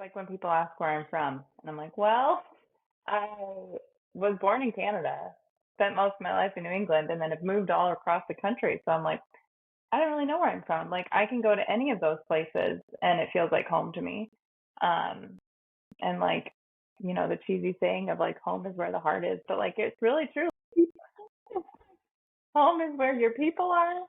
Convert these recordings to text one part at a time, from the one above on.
Like when people ask where I'm from, and I'm like, well, I was born in Canada, spent most of my life in New England, and then have moved all across the country. So I'm like, I don't really know where I'm from. Like I can go to any of those places and it feels like home to me. Um, and like, the cheesy saying of like home is where the heart is, but like it's really true. Home is where your people are.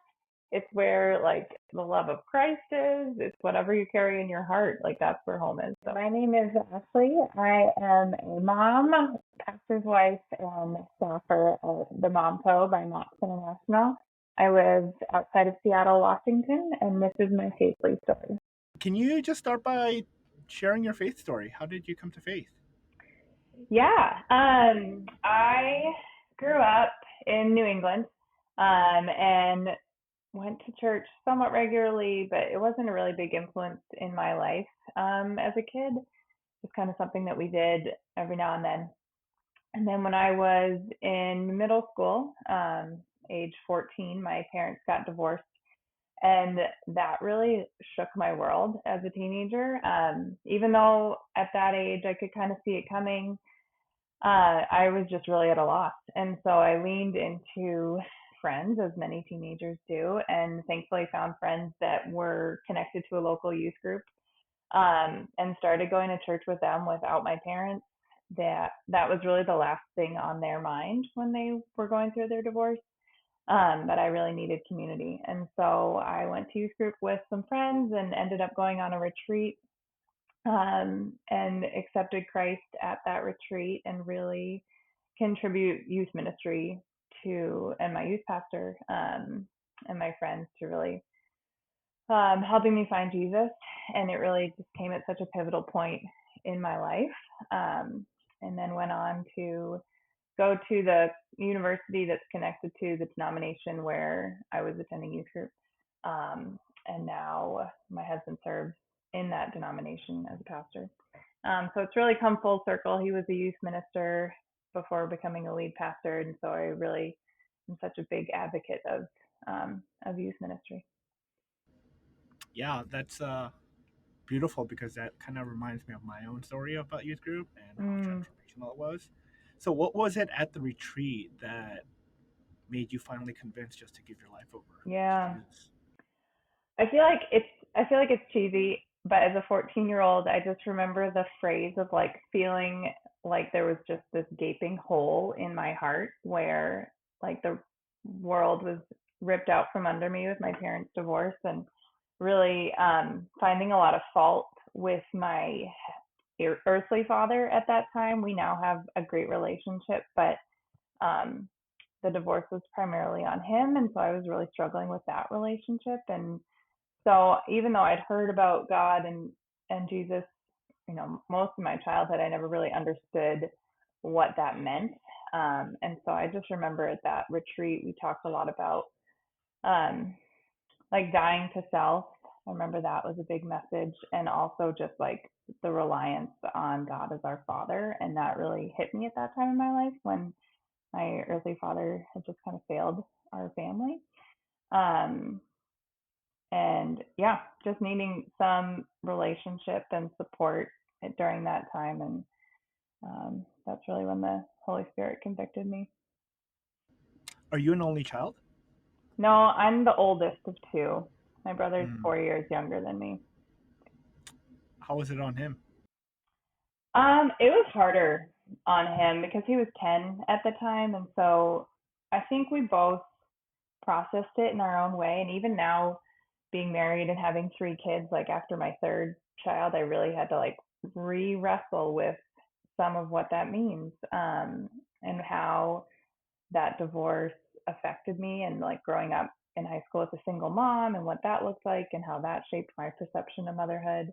It's where like the love of Christ is. It's whatever you carry in your heart. Like that's where home is. So my name is Ashley. I am a mom, pastor's wife, and staffer at the MomCo by Mops International. I live outside of Seattle, Washington, and this is my faithly story. Can you just start by sharing your faith story? How did you come to faith? Yeah, I grew up in New England, and went to church somewhat regularly, but it wasn't a really big influence in my life as a kid. It's kind of something that we did every now and then. And then when I was in middle school, age 14, my parents got divorced. And that really shook my world as a teenager. Even though at that age I could kind of see it coming, I was just really at a loss. And so I leaned into friends, as many teenagers do, and thankfully found friends that were connected to a local youth group, and started going to church with them without my parents. That was really the last thing on their mind when they were going through their divorce. That I really needed community. And so I went to youth group with some friends and ended up going on a retreat, and accepted Christ at that retreat and really contribute youth ministry to, and my youth pastor, and my friends to really helping me find Jesus. And it really just came at such a pivotal point in my life. And then went on to go to the university that's connected to the denomination where I was attending youth group. And now my husband serves in that denomination as a pastor. So it's really come full circle. He was a youth minister before becoming a lead pastor, and so I really am such a big advocate of youth ministry. Yeah, that's beautiful because that kind of reminds me of my own story about youth group and how Mm, transformational it was. So, what was it at the retreat that made you finally convinced just to give your life over to yeah, Jesus? I feel like it's I feel like it's cheesy, but as a 14-year-old, I just remember the phrase of like feeling like there was just this gaping hole in my heart where like the world was ripped out from under me with my parents' divorce, and really finding a lot of fault with my earthly father at that time. We now have a great relationship, but um, the divorce was primarily on him, and so I was really struggling with that relationship. And so even though I'd heard about God and Jesus, most of my childhood, I never really understood what that meant. And so I just remember at that retreat, we talked a lot about um, like dying to self. I remember that was a big message, and also just like the reliance on God as our Father, and that really hit me at that time in my life when my earthly father had just kind of failed our family. Um, and yeah, just needing some relationship and support during that time. And that's really when the Holy Spirit convicted me. Are you an only child? No, I'm the oldest of two. My brother's Mm. 4 years younger than me. How was it on him? It was harder on him because he was 10 at the time. And so I think we both processed it in our own way. And even now, being married and having three kids, like after my third child, I really had to like re wrestle with some of what that means, and how that divorce affected me, and like growing up in high school as a single mom and what that looked like and how that shaped my perception of motherhood.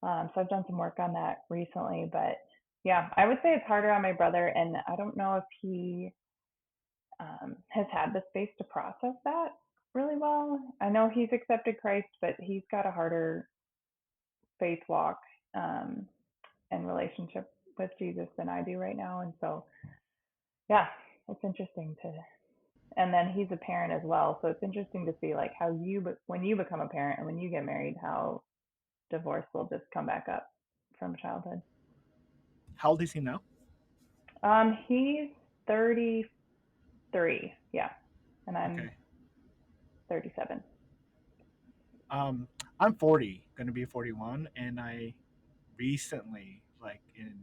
So I've done some work on that recently, but yeah, I would say it's harder on my brother, and I don't know if he has had the space to process that really well. I know he's accepted Christ, but he's got a harder faith walk, um, and relationship with Jesus than I do right now. And so, yeah, it's interesting to. And then he's a parent as well, so it's interesting to see like when you become a parent and when you get married, how divorce will just come back up from childhood. How old is he now? He's 33, yeah, and I'm Okay. 37. Um, I'm 40, gonna be 41, and I recently, like in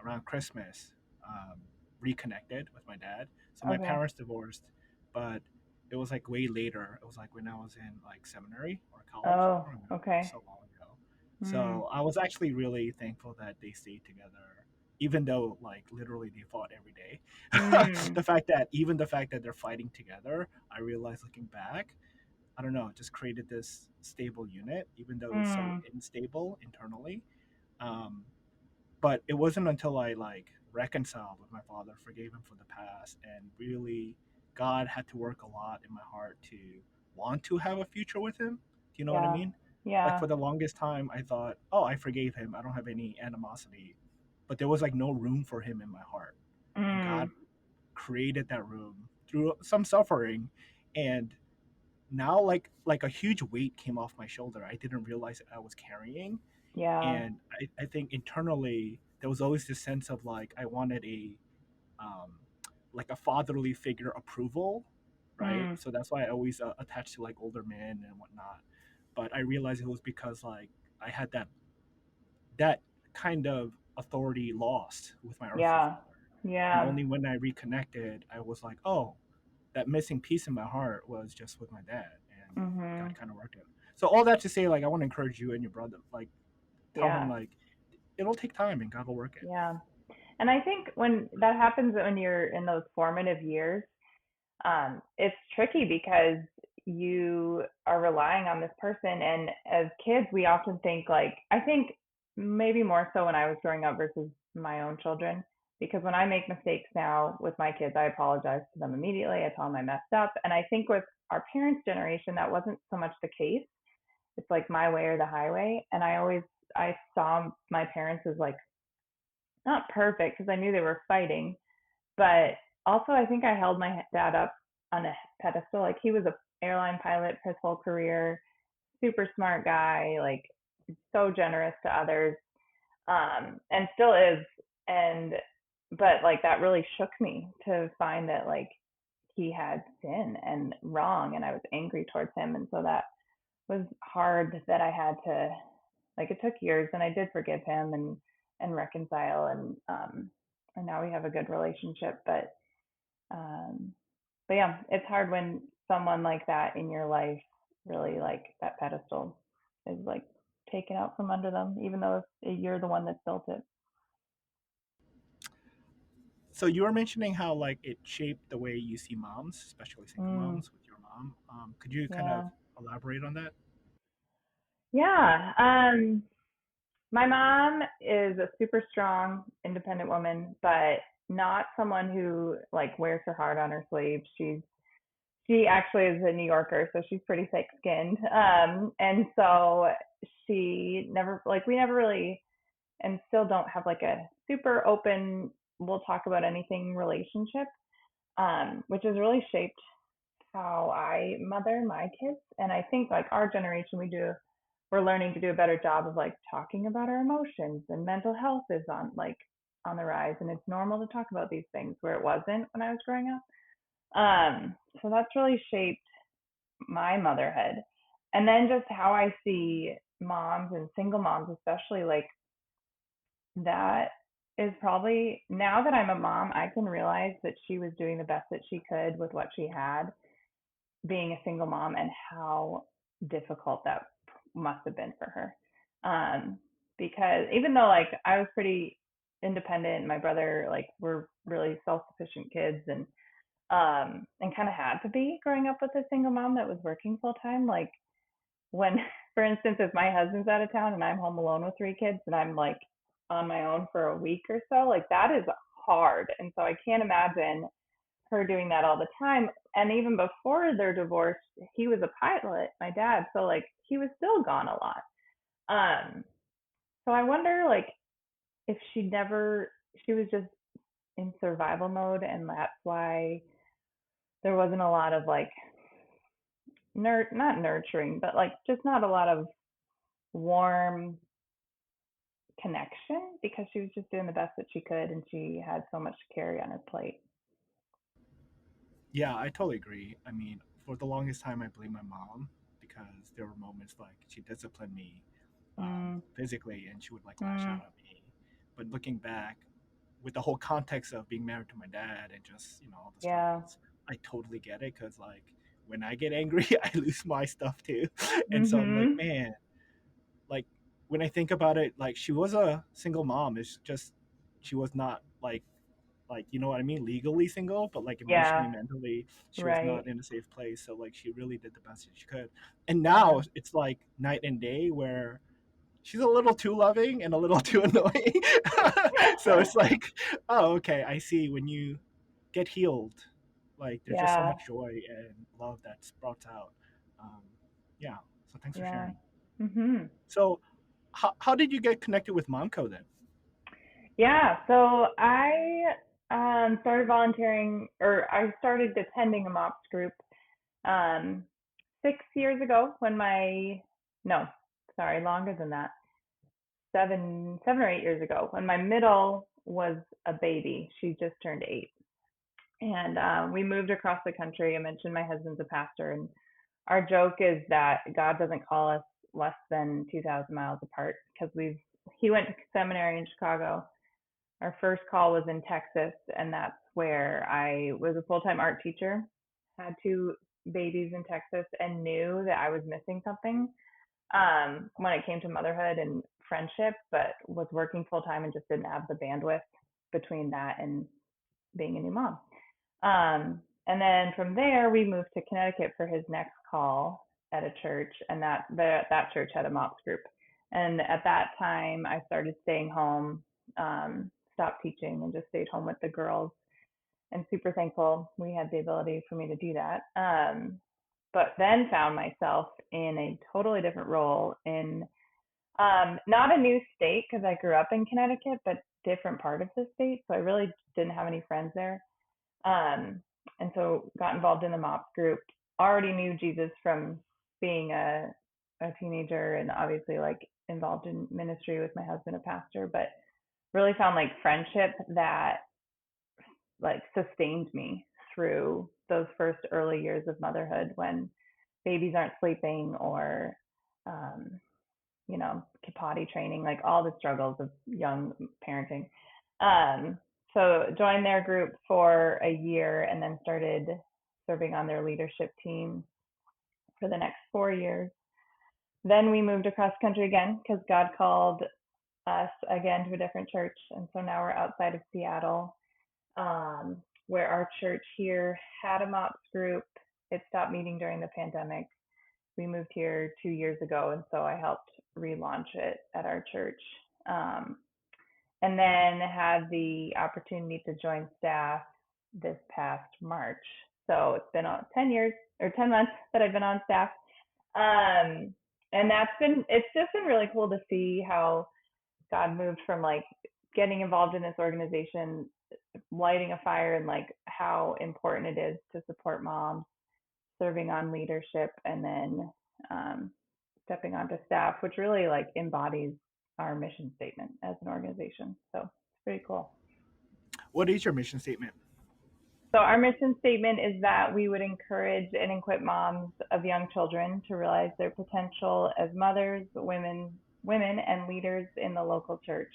around Christmas, um, reconnected with my dad. So my Okay. parents divorced, but it was like way later. It was like when I was in like seminary or college. I Oh, don't remember. It was okay. so long ago. Mm, So I was actually really thankful that they stayed together, even though like literally they fought every day. mm, The fact that they're fighting together, I realized looking back, I don't know, it just created this stable unit, even though it was so mm, unstable internally. Um, but it wasn't until I like reconciled with my father, forgave him for the past, and really God had to work a lot in my heart to want to have a future with him. Do you know what I yeah, mean? Like yeah, for the longest time, I thought, oh, I forgave him. I don't have any animosity, but there was like no room for him in my heart, and God mm, created that room through some suffering, and now like a huge weight came off my shoulder. I didn't realize I was carrying, yeah, and I think internally there was always this sense of like I wanted um, like a fatherly figure approval, right? mm, So that's why I always attached to like older men and whatnot. But I realized it was because like I had that kind of authority lost with my earthly yeah, father, and yeah, only when I reconnected, I was like, oh, that missing piece in my heart was just with my dad, and God mhm, kind of worked it. So all that to say, like I want to encourage you and your brother, like tell him yeah, like it'll take time and God will work it. yeah. And I think when that happens when you're in those formative years, it's tricky because you are relying on this person. And as kids, we often think like, I think maybe more so when I was growing up versus my own children, because when I make mistakes now with my kids, I apologize to them immediately. I tell them I messed up. And I think with our parents' generation, that wasn't so much the case. It's like my way or the highway. And I saw my parents as like not perfect because I knew they were fighting, but also I think I held my dad up on a pedestal. Like he was a airline pilot his whole career, super smart guy, like so generous to others, and still is. And but like that really shook me to find that like he had sin and wrong, and I was angry towards him, and so that was hard that I had to like it took years, and I did forgive him and reconcile, and now we have a good relationship, um but yeah, it's hard when someone like that in your life really like that pedestal is like taken out from under them, even though you're the one that built it. So you were mentioning how like it shaped the way you see moms, especially single Mm, moms with your mom. Could you kind of yeah. elaborate on that? Yeah. My mom is a super strong, independent woman, but not someone who like wears her heart on her sleeve. She actually is a New Yorker, so she's pretty thick skinned. And so she never like we never really and still don't have like a super open we'll talk about anything relationship, which has really shaped how I mother my kids. And I think like our generation we're learning to do a better job of like talking about our emotions, and mental health is on the rise, and it's normal to talk about these things where it wasn't when I was growing up. So that's really shaped my motherhood. And then just how I see moms and single moms, especially, like that is probably now that I'm a mom, I can realize that she was doing the best that she could with what she had, being a single mom, and how difficult that must have been for her. Um, because even though like I was pretty independent, my brother like we're really self-sufficient kids, and kind of had to be growing up with a single mom that was working full time. Like when, for instance, if my husband's out of town and I'm home alone with three kids and I'm like on my own for a week or so, like that is hard. And so I can't imagine her doing that all the time. And even before their divorce, he was a pilot, my dad. So like he was still gone a lot. Um, so I wonder like if she was just in survival mode, and that's why there wasn't a lot of like not nurturing, but like just not a lot of warm connection because she was just doing the best that she could and she had so much to carry on her plate. Yeah, I totally agree. I mean, for the longest time, I blamed my mom because there were moments like she disciplined me Mm, physically and she would like lash mm, out at me. But looking back, with the whole context of being married to my dad and just all the yeah. struggles, I totally get it because like when I get angry, I lose my stuff too, and so I'm like, Mhm. man, like when I think about it, like she was a single mom. It's just she was not like you know what I mean, legally single, but like emotionally, Yeah. mentally, she was Right. not in a safe place. So like she really did the best that she could. And Yeah. now it's like night and day where she's a little too loving and a little too annoying. So it's like, oh, okay, I see when you get healed, like there's just so Yeah. much joy and love that sprouts out. Um, yeah. So thanks for Yeah. sharing. Mhm. So how did you get connected with MomCo then? Yeah. So I started volunteering, or I started attending a MOPS group um, 6 years ago when my no, sorry, longer than that, 7 or 8 years ago when my middle was a baby. She just turned 8, and we moved across the country. I mentioned my husband's a pastor, and our joke is that God doesn't call us less than 2,000 miles apart because he went to seminary in Chicago. Our first call was in Texas, and that's where I was a full time art teacher, had two babies in Texas, and knew that I was missing something when it came to motherhood and friendship, but was working full time and just didn't have the bandwidth between that and being a new mom. And then from there, we moved to Connecticut for his next call at a church, and that church had a MOPS group. And at that time, I started staying home, stopped teaching, and just stayed home with the girls. And super thankful we had the ability for me to do that. But then found myself in a totally different role in not a new state because I grew up in Connecticut, but different part of the state. So I really didn't have any friends there. Um, and so got involved in the MOPS group. Already knew Jesus from being a teenager and obviously like involved in ministry with my husband, a pastor, but really found like friendship that like sustained me through those first early years of motherhood when babies aren't sleeping or um, potty training, like all the struggles of young parenting. Um, so joined their group for a year and then started serving on their leadership team for the next 4 years. Then we moved across country again because God called us again to a different church. And so now we're outside of Seattle, where our church here had a MOPS group. It stopped meeting during the pandemic. We moved here 2 years ago, and so I helped relaunch it at our church. Um, and then had the opportunity to join staff this past March. So it's been 10 years or 10 months that I've been on staff. Um, and it's just been really cool to see how God moved from like getting involved in this organization, lighting a fire, and like how important it is to support moms, serving on leadership, and then um, stepping onto staff, which really like embodies our mission statement as an organization. So it's pretty cool. What is your mission statement? So our mission statement is that we would encourage and equip moms of young children to realize their potential as mothers, women, and leaders in the local church,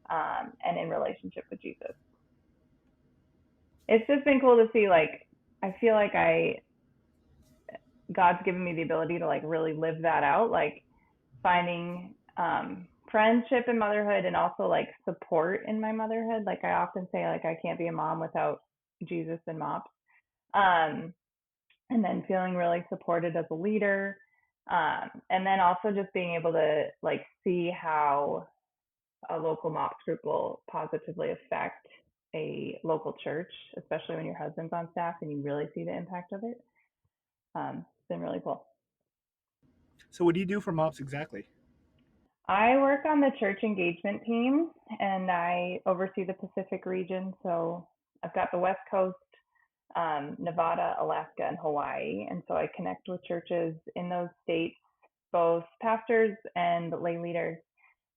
and in relationship with Jesus. It's just been cool to see. Like, I feel like God's given me the ability to like really live that out. Like, finding friendship in motherhood and also like support in my motherhood. Like I often say, like I can't be a mom without Jesus and Mops. Um, and then feeling really supported as a leader. And then also just being able to like see how a local Mops group will positively affect a local church, especially when your husband's on staff and you really see the impact of it. It's been really cool. So what do you do for Mops exactly? I work on the church engagement team and I oversee the Pacific region. So I've got the West Coast, Nevada, Alaska, and Hawaii. And so I connect with churches in those states, both pastors and lay leaders,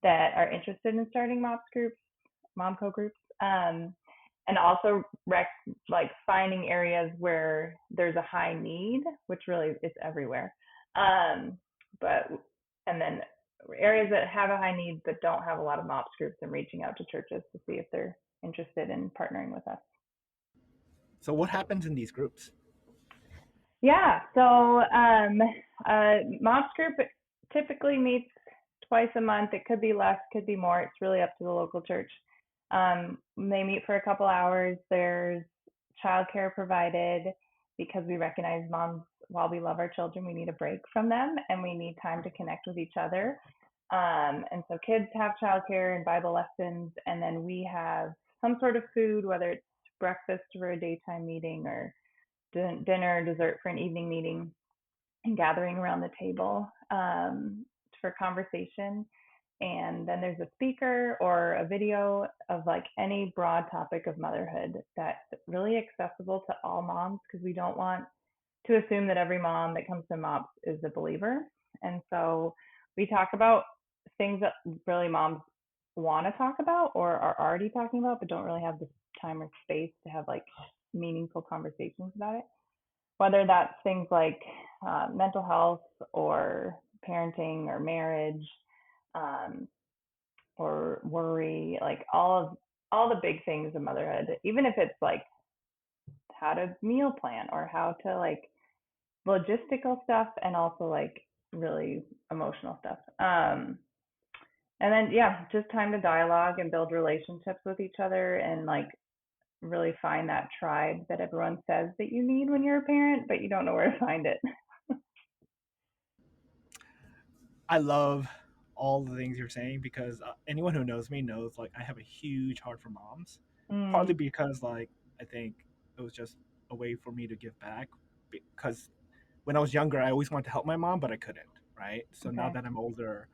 that are interested in starting MOPS groups, MomCo groups, and also like finding areas where there's a high need, which really is everywhere. Um, but and then areas that have a high need but don't have a lot of MOPS groups, and reaching out to churches to see if they're interested in partnering with us. So what happens in these groups? Yeah, so MOPS group typically meets twice a month. It could be less, could be more. It's really up to the local church. They meet for a couple hours. There's childcare provided because we recognize moms, while we love our children, we need a break from them and we need time to connect with each other. And so kids have childcare and Bible lessons, and then we have some sort of food, whether it's breakfast for a daytime meeting or dinner, dessert for an evening meeting, and gathering around the table for conversation. And then there's a speaker or a video of like any broad topic of motherhood that's really accessible to all moms, because we don't want to assume that every mom that comes to MOPS is a believer. And so we talk about things that really moms want to talk about or are already talking about, but don't really have the time or space to have like meaningful conversations about it, whether that's things like mental health or parenting or marriage, um, or worry, like all the big things of motherhood, even if it's like how to meal plan or how to like logistical stuff, and also like really emotional stuff. And then yeah, just time to dialogue and build relationships with each other, and like really find that tribe that everyone says that you need when you're a parent, but you don't know where to find it. I love all the things you're saying because anyone who knows me knows like I have a huge heart for moms. Partly Mm, because like I think it was just a way for me to give back because when I was younger I always wanted to help my mom but I couldn't, right? So now okay. that I'm older,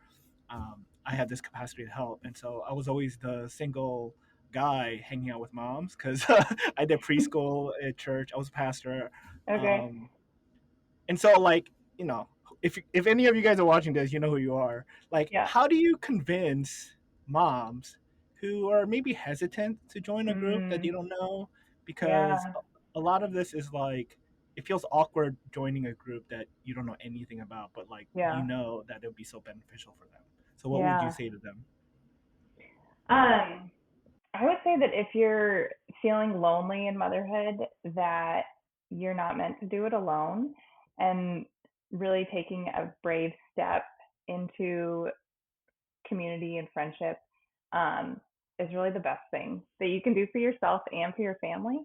I have this capacity to help, and so I was always the single guy hanging out with moms because I did preschool at church. I was a pastor, Okay. um, and so like you know, if any of you guys are watching this, you know who you are. Like, Yeah. how do you convince moms who are maybe hesitant to join a group that they Mm, don't know? Because yeah. a lot of this is like it feels awkward joining a group that you don't know anything about, but like you Yeah. know that it would be so beneficial for them. So what would you Yeah. say to them? Um, I would say that if you're feeling lonely in motherhood, that you're not meant to do it alone, and really taking a brave step into community and friendship um, is really the best thing that you can do for yourself and for your family.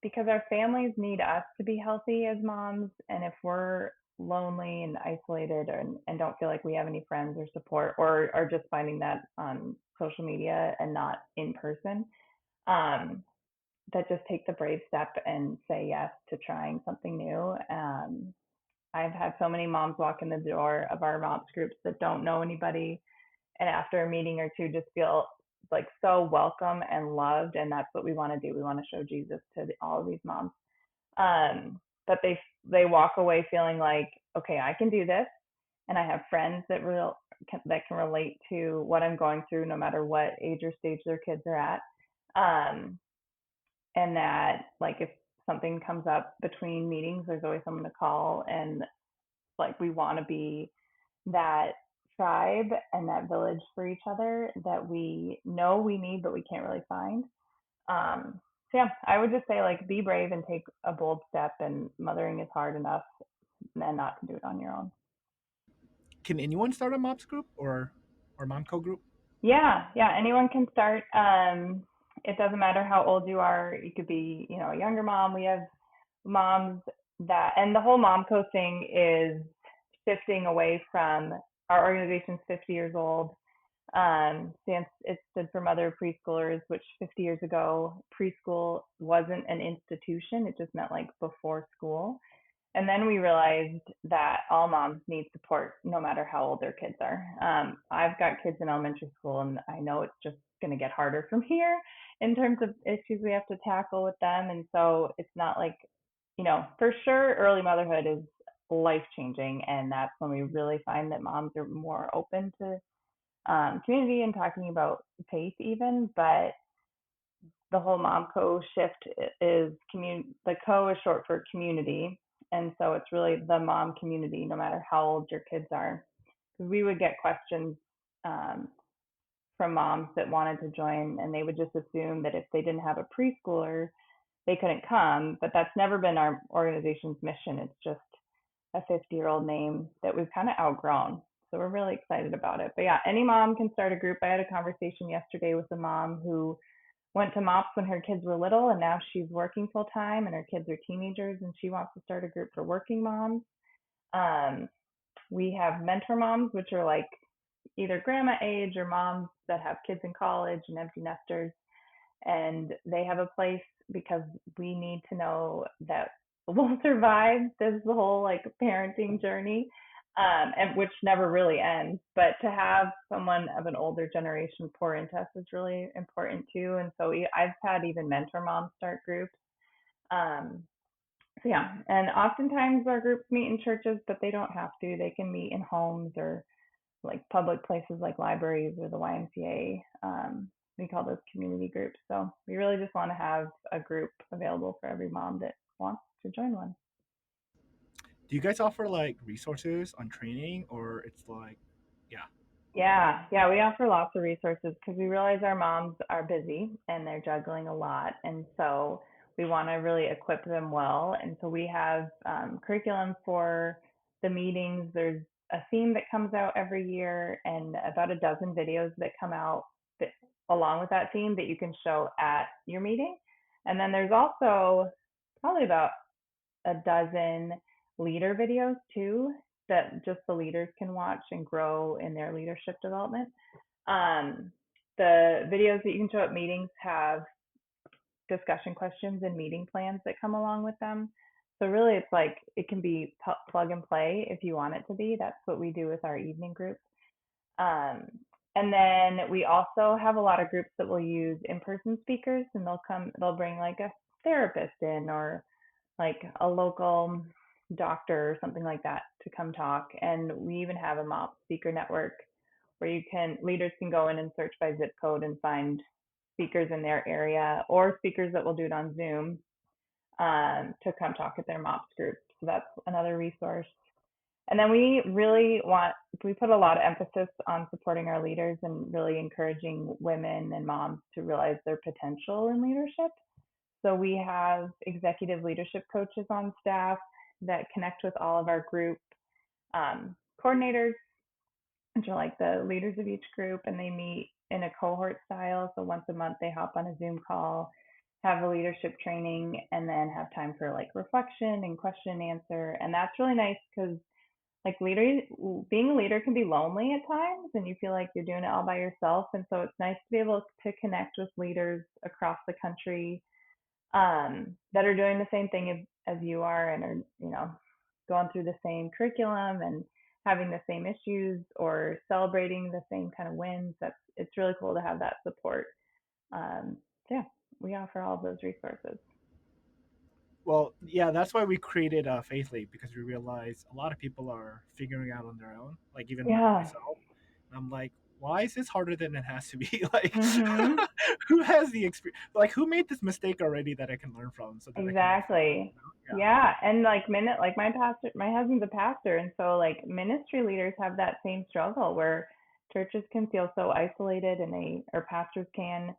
Because our families need us to be healthy as moms. And if we're lonely and isolated and don't feel like we have any friends or support, or are just finding that on social media and not in person, um, that just take the brave step and say yes to trying something new. I've had so many moms walk in the door of our moms groups that don't know anybody, and after a meeting or two just feel like so welcome and loved, and that's what we want to do. We want to show Jesus to all of these moms. But they walk away feeling like, okay, I can do this, and I have friends that can relate to what I'm going through, no matter what age or stage their kids are at. um, and that like if something comes up between meetings, there's always someone to call, and like we want to be that tribe and that village for each other that we know we need but we can't really find. So yeah, I would just say like be brave and take a bold step, and mothering is hard enough and not to do it on your own. Can anyone start a MOPS group or MomCo group? Yeah, yeah, anyone can start. It doesn't matter how old you are. You could be, a younger mom. We have moms that, and the whole MomCo thing is shifting away from, our organization's 50 years old. Stands It stood for Mother Preschoolers, which 50 years ago preschool wasn't an institution. It just meant like before school. And then we realized that all moms need support no matter how old their kids are. I've got kids in elementary school, and I know it's just going to get harder from here in terms of issues we have to tackle with them. And so it's not like, for sure, early motherhood is life changing. And that's when we really find that moms are more open to community and talking about faith even, but the whole MomCo shift is the co is short for community. And so it's really the mom community, no matter how old your kids are. Because we would get questions um, from moms that wanted to join, and they would just assume that if they didn't have a preschooler, they couldn't come. But that's never been our organization's mission. It's just a 50-year-old name that we've kind of outgrown. So we're really excited about it. But yeah, any mom can start a group. I had a conversation yesterday with a mom who went to Mops when her kids were little, and now she's working full time, and her kids are teenagers, and she wants to start a group for working moms. Um, we have mentor moms, which are like either grandma age or moms that have kids in college and empty nesters, and they have a place because we need to know that we'll survive this whole like parenting journey, and which never really ends. But to have someone of an older generation pour into us is really important too. And so I've had even mentor moms start groups. Um, so yeah, and oftentimes our groups meet in churches, but they don't have to. They can meet in homes or like public places like libraries or the YMCA. We call those community groups. So we really just want to have a group available for every mom that wants to join one. Do you guys offer like resources on training, or it's like, yeah, Yeah, we offer lots of resources because we realize our moms are busy and they're juggling a lot. And so we want to really equip them well. And so we have curriculum for the meetings. There's a theme that comes out every year and about a dozen videos that come out that, along with that theme that you can show at your meeting. And then there's also probably about a dozen leader videos too that just the leaders can watch and grow in their leadership development. Um, the videos that you can show at meetings have discussion questions and meeting plans that come along with them. So really, it's like it can be plug and play if you want it to be. That's what we do with our evening groups. Um, and then we also have a lot of groups that will use in-person speakers, and they'll bring like a therapist in or like a local doctor or something like that to come talk. And we even have a Mops speaker network where leaders can go in and search by zip code and find speakers in their area or speakers that will do it on Zoom to come talk at their Mops group. So that's another resource. And then we put a lot of emphasis on supporting our leaders and really encouraging women and moms to realize their potential in leadership. So we have executive leadership coaches on staff that connect with all of our group coordinators, which are like the leaders of each group, and they meet in a cohort style. So once a month, they hop on a Zoom call, have a leadership training, and then have time for like reflection and question and answer. And that's really nice because like being a leader can be lonely at times and you feel like you're doing it all by yourself. And so it's nice to be able to connect with leaders across the country that are doing the same thing as you are and are, going through the same curriculum and having the same issues or celebrating the same kind of wins. It's really cool to have that support. So yeah, we offer all of those resources. well, yeah, that's why we created Faith League, because we realized a lot of people are figuring out on their own. Like even Yeah. myself, I'm like, why is this harder than it has to be? Like, Mhm. who has the experience? Like, who made this mistake already that I can learn from, so that I can move forward? Exactly. You know? Yeah, and like my husband's a pastor, and so like ministry leaders have that same struggle where churches can feel so isolated, and or pastors can,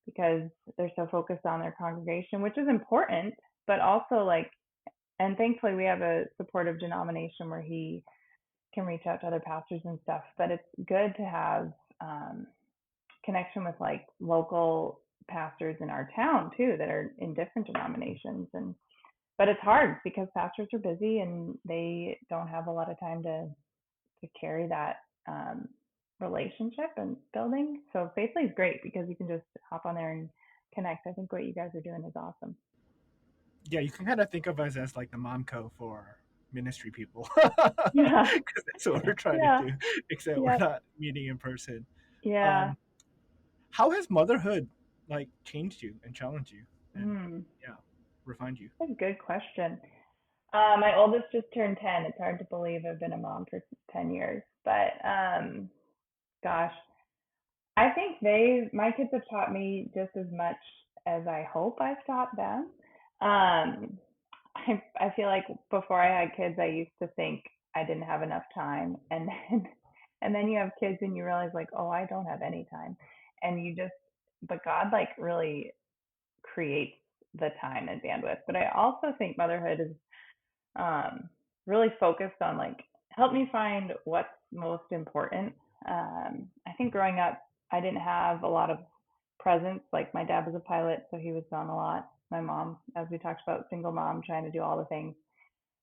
because they're so focused on their congregation, which is important, but also like, and thankfully we have a supportive denomination where he can reach out to other pastors and stuff. But it's good to have um, connection with like local pastors in our town too that are in different denominations. And but it's hard because pastors are busy and they don't have a lot of time to carry that um, relationship and building. So Faithly is great because you can just hop on there and connect. I think what you guys are doing is awesome. Yeah, you can kind of think of us as like the MomCo for ministry people, Yeah. because that's what we're trying to Yeah. do, except we're Yep. not meeting in person. Yeah. Um, how has motherhood like changed you and challenged you, and Hmm. yeah, refined you? That's a good question. My oldest just turned 10. It's hard to believe I've been a mom for 10 years, but gosh. I think my kids have taught me just as much as I hope I've taught them. Um, I feel like before I had kids, I used to think I didn't have enough time, and then you have kids and you realize like, oh, I don't have any time, and you just, but God like really creates the time and bandwidth. But I also think motherhood is um, really focused on like help me find what's most important. I think growing up, I didn't have a lot of presence. Like my dad was a pilot, so he was gone a lot. My mom, as we talked about, single mom, trying to do all the things.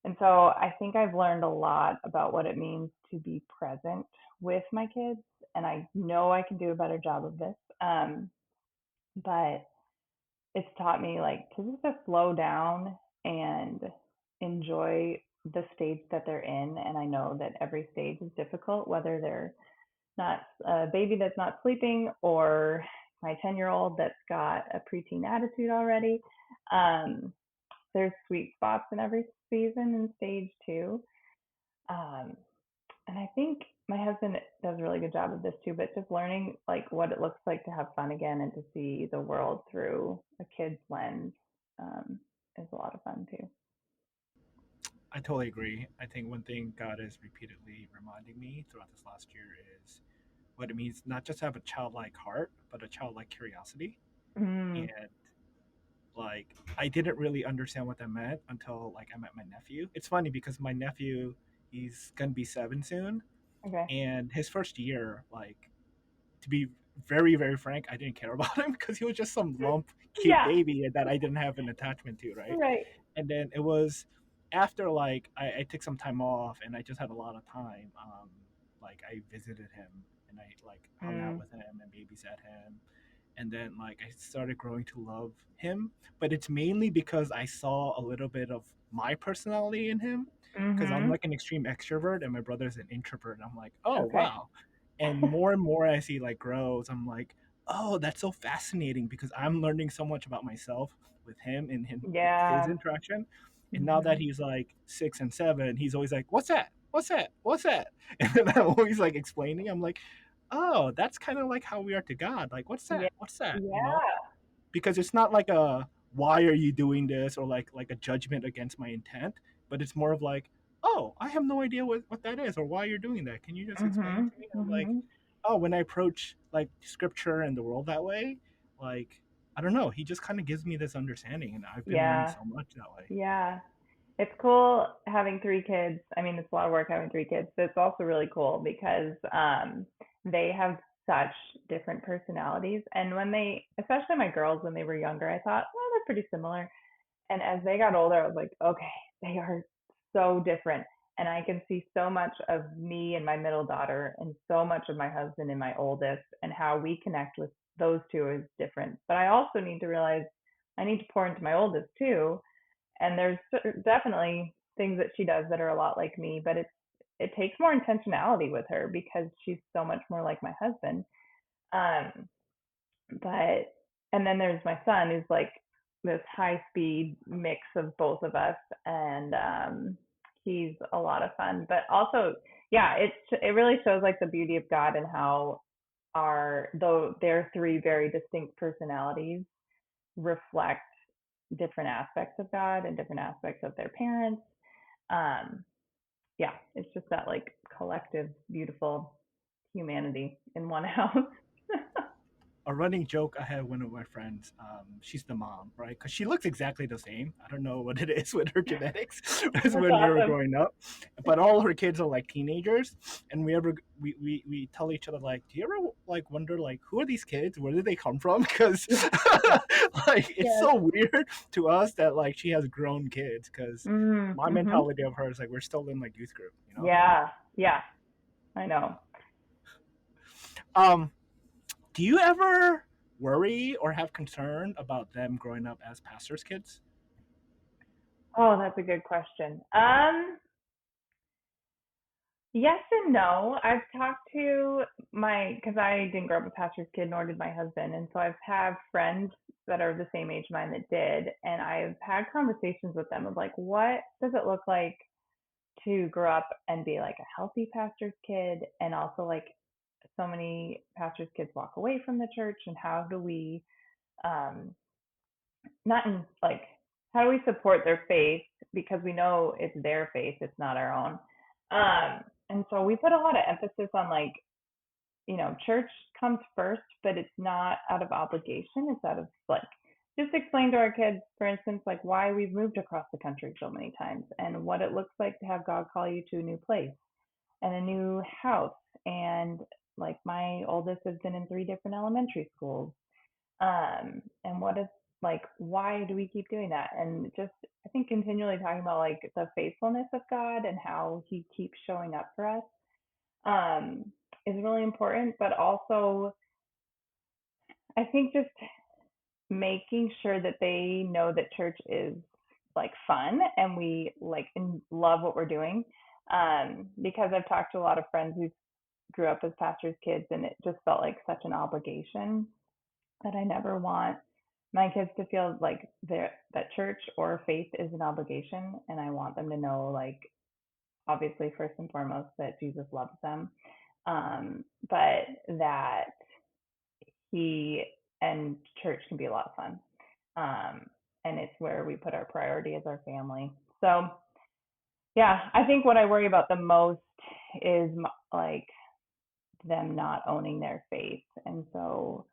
And so I think I've learned a lot about what it means to be present with my kids. And I know I can do a better job of this. But it's taught me like to just to slow down and enjoy the stage that they're in. And I know that every stage is difficult, whether they're not a baby that's not sleeping or my 10-year-old that's got a preteen attitude already. Um, there's sweet spots in every season and stage too. Um, and I think my husband does a really good job of this too, but just learning like what it looks like to have fun again and to see the world through a kid's lens um, is a lot of fun too. I totally agree. I think one thing God is repeatedly reminding me throughout this last year is what it means not just to have a childlike heart, but a childlike curiosity. Mm, And like I didn't really understand what that meant until like I met my nephew. It's funny because my nephew, he's gonna be 7 soon, okay. and his first year, like to be very very frank, I didn't care about him because he was just some lump cute Yeah. baby that I didn't have an attachment to, right? Right. And then it was after like I took some time off and I just had a lot of time. Like I visited him and I like hung out Mm, with him and babysat him, and then like I started growing to love him. But it's mainly because I saw a little bit of my personality in him, because I'm mhm. like an extreme extrovert and my brother's an introvert. And I'm like, oh Okay. wow. And more as he like grows, I'm like, oh, that's so fascinating because I'm learning so much about myself with him and his Yeah. interaction. And now that Mhm. he's like 6 and 7, he's always like, "What's that? What's that? What's that?" And then I'm always like explaining. I'm like, "Oh, that's kind of like how we are to God. Like, what's Yeah. that? What's that? You know?" Yeah. Because it's not like a "Why are you doing this?" or like a judgment against my intent, but it's more of like, "Oh, I have no idea what that is or why you're doing that. Can you just explain it Mhm. to me?" And I'm like, Mhm. "Oh, when I approach like scripture and the world that way, like." I don't know. He just kind of gives me this understanding, and I've been learning Yeah. so much that way. Yeah. It's cool having three kids. I mean, it's a lot of work having three kids, but it's also really cool because they have such different personalities. And when they, especially my girls, when they were younger, I thought, well, they're pretty similar. And as they got older, I was like, okay, they are so different. And I can see so much of me and my middle daughter, and so much of my husband and my oldest, and how we connect with those two is different. But I also need to realize I need to pour into my oldest too, and there's definitely things that she does that are a lot like me, but it takes more intentionality with her because she's so much more like my husband. um but and then there's my son who's like this high speed mix of both of us, and he's a lot of fun, but also yeah, it really shows like the beauty of God and how our though their three very distinct personalities reflect different aspects of God and different aspects of their parents. Um, yeah, it's just that like collective, beautiful humanity in one house. A running joke I had with one of my friends. She's the mom, right? Because she looks exactly the same. I don't know what it is with her genetics as That's when we were awesome. growing up, but all her kids are like teenagers, and we tell each other like, do you ever like wonder like who are these kids? Where did they come from? Because Yeah, yeah, like it's yes. so weird to us that like she has grown kids. Because my Mm-hmm. mentality of her is like we're still in like youth group, you know. Yeah, yeah, I know. Um, do you ever worry or have concern about them growing up as pastors' kids? Oh, that's a good question. Yes and no. I've talked to because I didn't grow up a pastor's kid, nor did my husband. And so I've had friends that are the same age mine that did. And I've had conversations with them of like, what does it look like to grow up and be like a healthy pastor's kid and also like so many pastors' kids walk away from the church, and how do we um, not in like how do we support their faith because we know it's their faith, it's not our own. And so we put a lot of emphasis on like church comes first, but it's not out of obligation. It's out of like just explain to our kids, for instance, like why we've moved across the country so many times and what it looks like to have God call you to a new place and a new house. And like my oldest has been in 3 different elementary schools. And what is like, why do we keep doing that? And just, I think continually talking about like the faithfulness of God and how he keeps showing up for us um, is really important, but also I think just making sure that they know that church is like fun and we like love what we're doing. Because I've talked to a lot of friends who grew up as pastors' kids, and it just felt like such an obligation that I never want my kids to feel like that church or faith is an obligation, and I want them to know like obviously first and foremost that Jesus loves them, but that he and church can be a lot of fun. Um, and it's where we put our priority as our family. So, yeah, I think what I worry about the most is like them not owning their faith. And so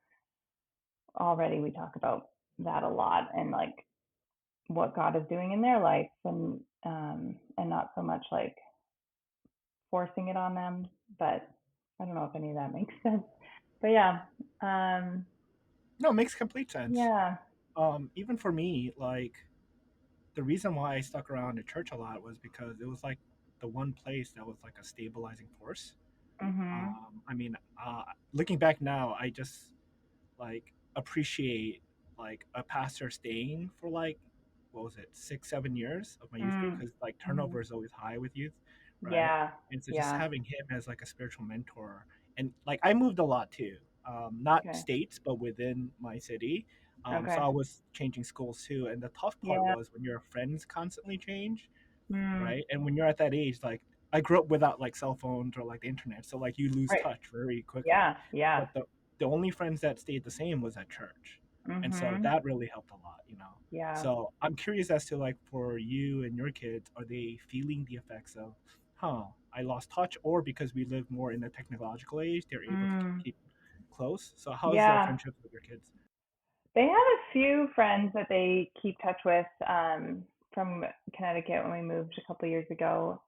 already we talk about that a lot and like what God is doing in their life and not so much like forcing it on them. But I don't know if any of that makes sense. But yeah, um, No, it makes complete sense. yeah. Even for me, like the reason why I stuck around at church a lot was because it was like the one place that was like a stabilizing force. Mhm. I mean, looking back now, I just like appreciate like a pastor staying for like what was it 6 7 years of my youth group Mm. because like turnover Mhm. is always high with youth, right? Yeah. And so just Yeah. having him as like a spiritual mentor, and like I moved a lot too, not Okay. states but within my city. So Okay. I was changing schools too, and the tough part Yeah. was when your friends constantly change, Mm. right? And when you're at that age, like I grew up without like cell phones or like the internet, so like you lose Right. touch very quickly. Yeah. Yeah. But the only friends that stayed the same was at church, and so Mhm. that really helped a lot. Yeah. So I'm curious as to like for you and your kids, are they feeling the effects of, huh, I lost touch, or because we live more in the technological age, they're able to Mm. keep close? So how's the Yeah. friendships with your kids? They have a few friends that they keep touch with from Connecticut when we moved a couple years ago.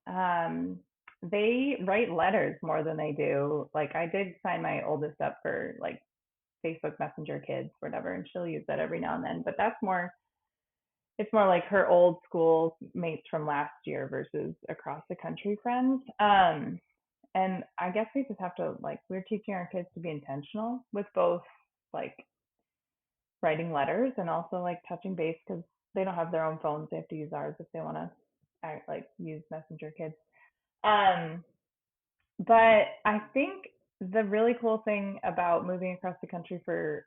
They write letters more than they do. Like I did sign my oldest up for like Facebook Messenger Kids, whatever, and she'll use that every now and then. But that's more it's more like her old school mates from last year versus across the country friends. And I guess we just have to like we're teaching our kids to be intentional with both like writing letters and also like touching base because they don't have their own phones. They have to use ours if they want to like use Messenger Kids. Um, but I think the really cool thing about moving across the country for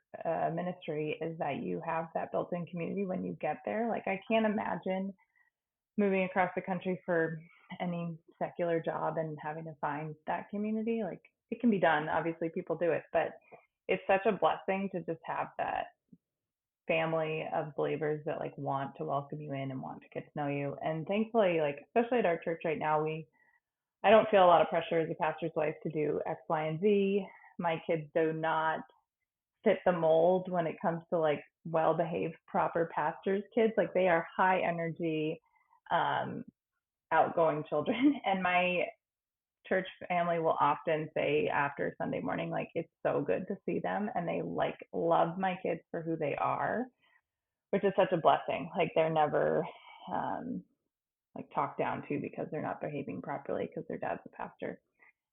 ministry is that you have that built-in community when you get there. Like I can't imagine moving across the country for any secular job and having to find that community. Like it can be done. Obviously, people do it, but it's such a blessing to just have that family of believers that like want to welcome you in and want to get to know you. And thankfully, like especially at our church right now, we I don't feel a lot of pressure as a pastor's wife to do X, Y, and Z. My kids do not fit the mold when it comes to like well behaved, proper pastors' kids. Like they are high energy, um, outgoing children. And my church family will often say after Sunday morning, like it's so good to see them, and they like love my kids for who they are, which is such a blessing. Like they're never um, like talked down to because they're not behaving properly because their dad's a pastor.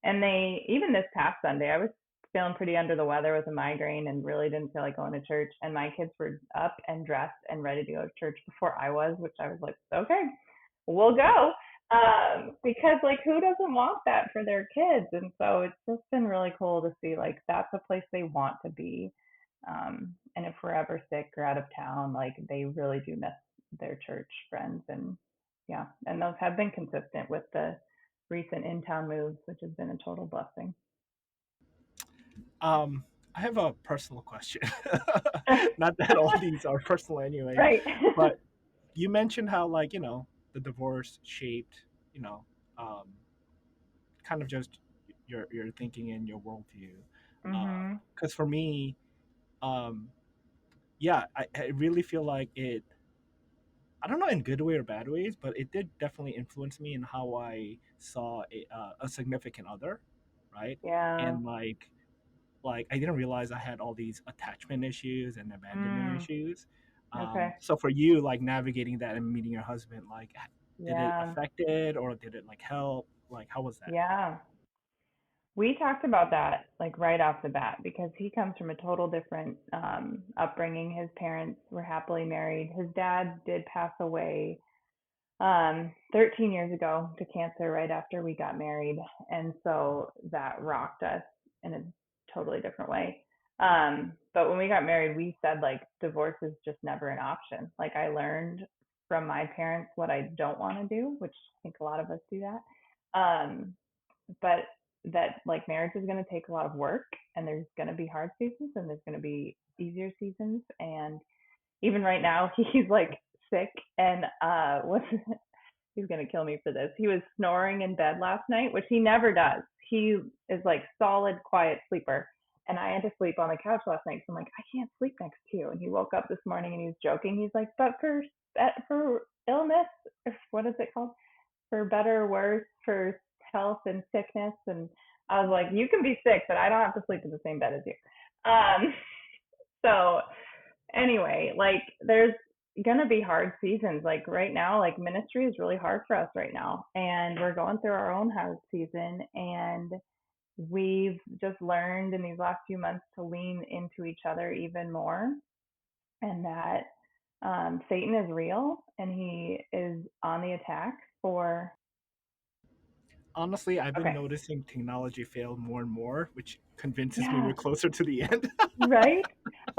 And they even this past Sunday, I was feeling pretty under the weather with a migraine and really didn't feel like going to church. And my kids were up and dressed and ready to go to church before I was, which I was like, okay, we'll go. Because like who doesn't want that for their kids? And so it's just been really cool to see like that's a place they want to be. And if we're ever sick or out of town, like they really do miss their church friends. And yeah, and those have been consistent with the recent in town moves, which has been a total blessing. Um, I have a personal question. Not that all these are personal anyway, Right. but you mentioned how, like, the divorce shaped, you know, um, kind of just your thinking and your worldview. Mhm. Because for me, um, yeah, I really feel like it. I don't know in good way or bad ways, but it did definitely influence me in how I saw a significant other, right? Yeah. And like I didn't realize I had all these attachment issues and abandonment Mm. issues. Okay. So for you, like navigating that and meeting your husband, like did it Yeah. affect it or did it like help? Like how was that? Yeah. We talked about that like right off the bat because he comes from a total different upbringing. His parents were happily married. His dad did pass away 13 years ago to cancer right after we got married. And so that rocked us in a totally different way. But when we got married, we said like divorce is just never an option. Like I learned from my parents what I don't want to do, which I think a lot of us do that. But that like marriage is going to take a lot of work and there's going to be hard seasons and there's going to be easier seasons. And even right now, he's like sick and what's he's gonna kill me for this. He was snoring in bed last night, which he never does. He is like solid, quiet sleeper. And I had to sleep on the couch last night. So I'm like, I can't sleep next to you. And he woke up this morning and he was joking. He's like, but for illness, what is it called? For better or worse, for health and sickness. And I was like, you can be sick, but I don't have to sleep in the same bed as you. Um, so anyway, like there's gonna be hard seasons. Like right now, like ministry is really hard for us right now, and we're going through our own hard season. And we've just learned in these last few months to lean into each other even more, and that Satan is real and he is on the attack for. Honestly, I've been Okay, noticing technology fail more and more, which convinces me we're yeah, closer to the end. right.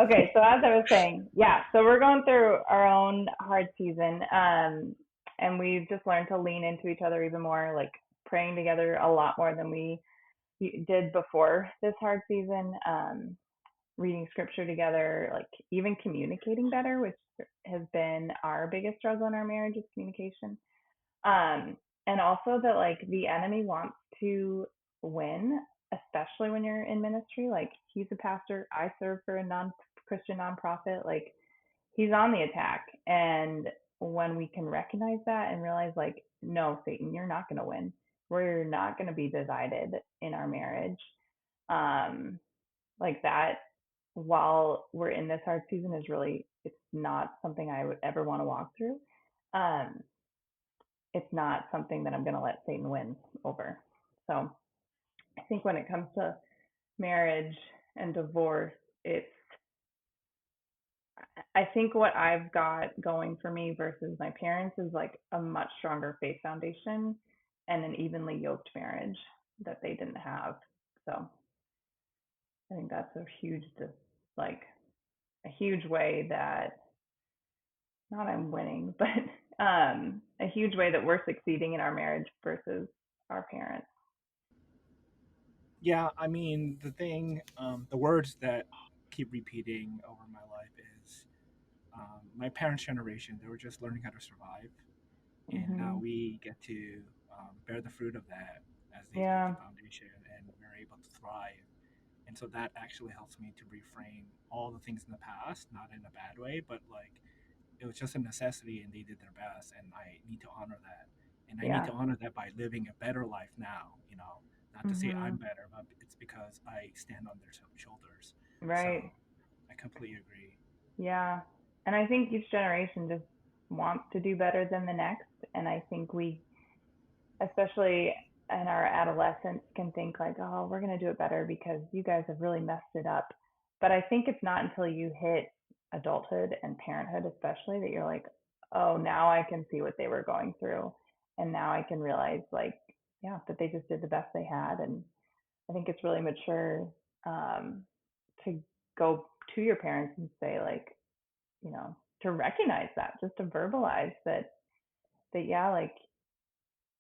Okay, so as I was saying, yeah, so we're going through our own hard season, and we've just learned to lean into each other even more, like praying together a lot more than we did before this hard season. Reading scripture together, like even communicating better, which has been our biggest struggle in our marriage is communication. Um, and also that like the enemy wants to win, especially when you're in ministry. Like he's a pastor, I serve for a non-Christian nonprofit. Like he's on the attack, and when we can recognize that and realize like, no, Satan, you're not going to win. We're not going to be divided in our marriage. Um, like that, while we're in this hard season, is really it's not something I would ever want to walk through. Um, it's not something that I'm going to let Satan win over. So I think when it comes to marriage and divorce, it's, I think what I've got going for me versus my parents is like a much stronger faith foundation and an evenly yoked marriage that they didn't have. So I think that's a huge, like, a huge way that, not I'm winning, but a huge way that we're succeeding in our marriage versus our parents. Yeah, I mean, the words that keep repeating over my life is my parents' generation. They were just learning how to survive, and now Hmm. we get to bear the fruit of that as they laid the Yeah. foundation, and we're able to thrive. And so that actually helps me to reframe all the things in the past, not in a bad way, but like it was just a necessity and they did their best and I need to honor that. And I need Yeah. to honor that by living a better life now, not to say I'm Hmm. better, but it's because I stand on their shoulders. So Right. I completely agree. Yeah. And I think each generation just wants to do better than the next. And I think we, especially in our adolescence, can think like, oh, we're going to do it better because you guys have really messed it up. But I think it's not until you hit adulthood and parenthood, especially, that you're like, oh, now I can see what they were going through. And now I can realize, like, yeah, that they just did the best they had. And I think it's really mature to go to your parents and say, like, to recognize that, just to verbalize that, yeah, like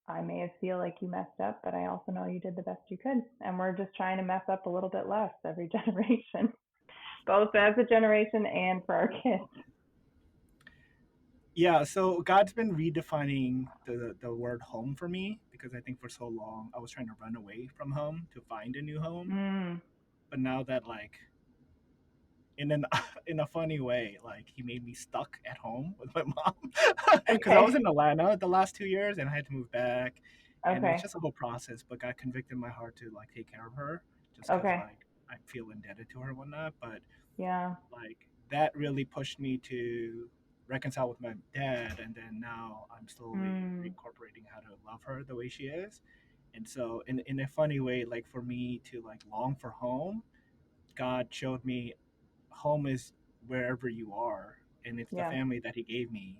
I may feel like you messed up, but I also know you did the best you could. And we're just trying to mess up a little bit less every generation, both as a generation and for our kids. Yeah, so God's been redefining the word home for me because I think for so long I was trying to run away from home to find a new home. Mm, But now that like in an in a funny way, like he made me stuck at home with my mom because I was okay. in Atlanta the last 2 years and I had to move back, and it was Okay. just a whole process. But God convicted my heart to like take care of her, just because Okay. like I feel indebted to her and whatnot. But Yeah. like that really pushed me to reconcile with my dad, and then now I'm slowly Mm, reincorporating how to love her the way she is. And so in a funny way, like for me to like long for home, God showed me home is wherever you are, and it's the yeah. family that he gave me,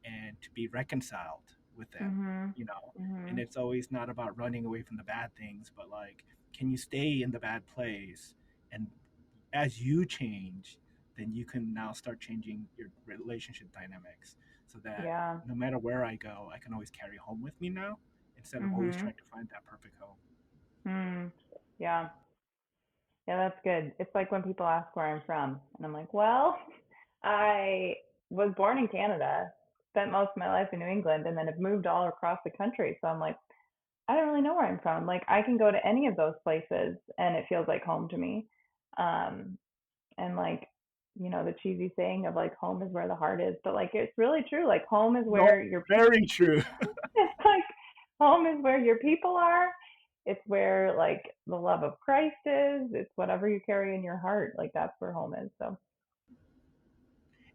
and to be reconciled with them, Mhm. you know. And Mhm. it's always not about running away from the bad things, but like, can you stay in the bad place, and as you change, then you can now start changing your relationship dynamics, so that Yeah. no matter where I go, I can always carry home with me now, instead of always Mhm. trying to find that perfect home. Mm. Yeah. Yeah, that's good. It's like when people ask where I'm from, and I'm like, well, I was born in Canada, spent most of my life in New England, and then have moved all across the country. So I'm like, I don't really know where I'm from. Like, I can go to any of those places, and it feels like home to me. Um, and like, the cheesy saying of like, home is where the heart is, but like, it's really true. Like, home is No, where your very true. it's like home is where your people are. It's where like the love of Christ is. It's whatever you carry in your heart. Like that's where home is. So,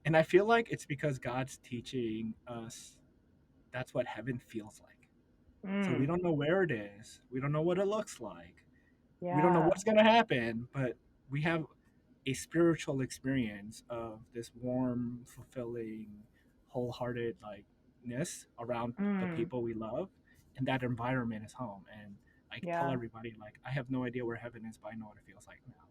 And I feel like it's because God's teaching us that's what heaven feels like. So we mm, don't know where it is. We don't know what it looks like. We don't know yeah. what's going to happen, but we have a spiritual experience of this warm, fulfilling, wholehearted likeness around the Mm, people we love, and that environment is home. And I tell yeah. everybody like I have no idea where heaven is, but I know what it feels like now.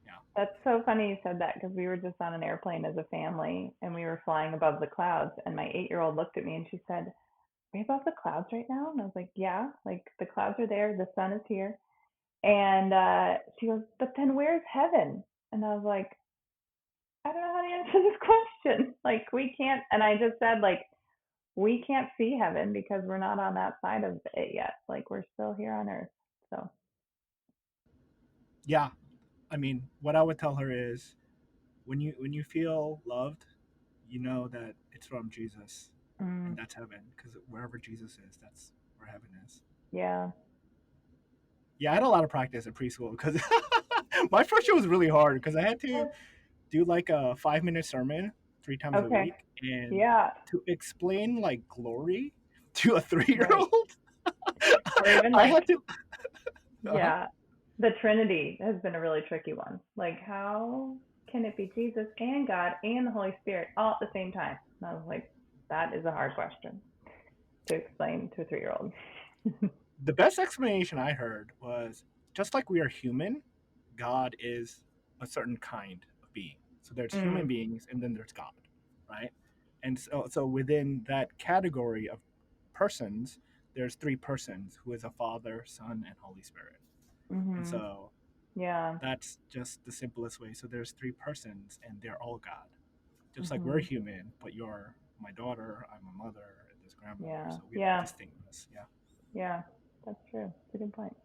Yeah. That's so funny you said that because we were just on an airplane as a family and we were flying above the clouds. And my 8-year-old looked at me and she said, "Are we above the clouds right now?" And I was like, "Yeah, like the clouds are there. The sun is here." And she goes, "But then where's heaven?" And I was like, I don't know how to answer this question. Like we can't, and I just said like we can't see heaven because we're not on that side of it yet. Like we're still here on earth. So, Yeah. I mean, what I would tell her is when you feel loved, you know that it's from Jesus, and mm, that's heaven. Because wherever Jesus is, that's where heaven is. yeah. Yeah, I had a lot of practice in preschool because my first year was really hard because I had to do like a 5 minute sermon 3 times a Okay. week, and Yeah. to explain like glory to a 3 year Right. old, Or even I like, had to. Uh-huh. yeah, the Trinity has been a really tricky one. Like, how can it be Jesus and God and the Holy Spirit all at the same time? And I was like, that is a hard question to explain to a 3-year-old. The best explanation I heard was just like we are human, God is a certain kind of being. So there's human Mm, beings and then there's God, right? And so within that category of persons, there's three persons who is a Father, Son, and Holy Spirit. And mhm. so Yeah. that's just the simplest way. So there's three persons and they're all God. Just like we're Mhm. human, but you're my daughter, I'm a mother, and this grandmother. Yeah. So we have Yeah. distinctness. Yeah. Yeah. That's true. It's a good point.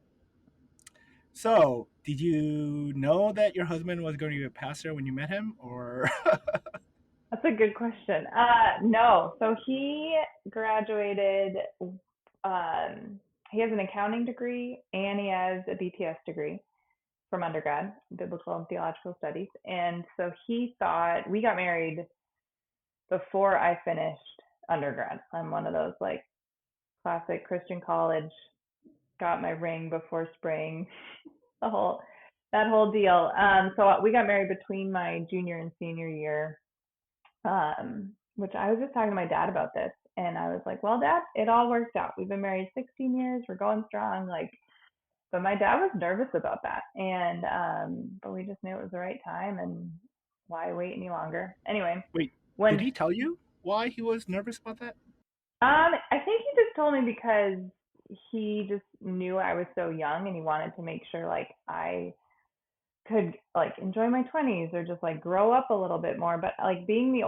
So, did you know that your husband was going to be a pastor when you met him, or? That's a good question. No. So he graduated. He has an accounting degree and he has a BTS degree from undergrad, biblical and theological studies. And so he thought we got married before I finished undergrad. I'm one of those like classic Christian college. Got my ring before spring. The whole that whole deal. So we got married between my junior and senior year. Which I was just talking to my dad about this, and I was like, "Well, Dad, it all worked out. We've been married 16 years. We're going strong." Like, but my dad was nervous about that, and but we just knew it was the right time, and why wait any longer? Anyway, Wait, did when he tell you why he was nervous about that? I think he just told me because he just knew I was so young and he wanted to make sure like I could like enjoy my 20s or just like grow up a little bit more. But like being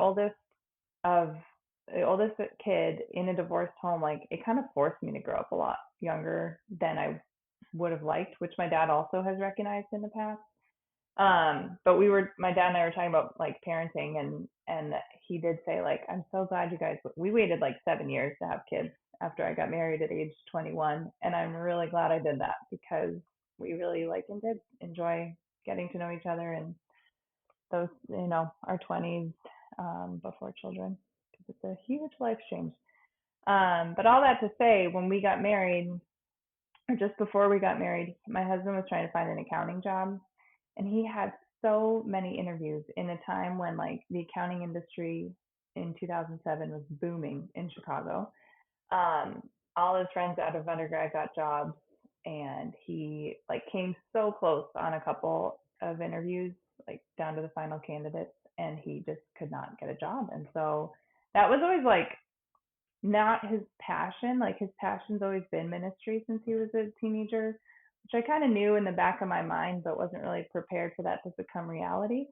of the oldest kid in a divorced home, like it kind of forced me to grow up a lot younger than I would have liked, which my dad also has recognized in the past. But my dad and I were talking about like parenting, and he did say like, I'm so glad you guys, we waited like 7 years to have kids after I got married at age 21. And I'm really glad I did that because we really like and did enjoy getting to know each other and those, our 20s, before children, because it's a huge life change. But all that to say, when we got married, or just before we got married, my husband was trying to find an accounting job, and he had so many interviews in a time when like the accounting industry in 2007 was booming in Chicago. Um, all his friends out of undergrad got jobs, and he like came so close on a couple of interviews, like down to the final candidates, and he just could not get a job. And so that was always like not his passion. Like his passion's always been ministry since he was a teenager, which I kind of knew in the back of my mind, but wasn't really prepared for that to become reality.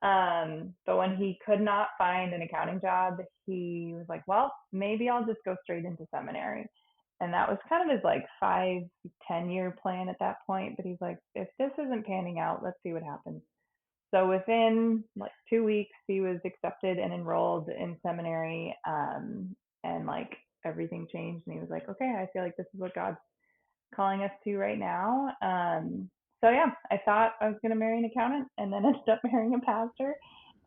But when he could not find an accounting job, he was like, well, maybe I'll just go straight into seminary. And that was kind of his like 5, 10 year plan at that point. But he's like, if this isn't panning out, let's see what happens. So within like 2 weeks, he was accepted and enrolled in seminary. And like everything changed, and he was like, "Okay, I feel like this is what God's calling us to right now." So yeah, I thought I was gonna marry an accountant, and then ended up marrying a pastor.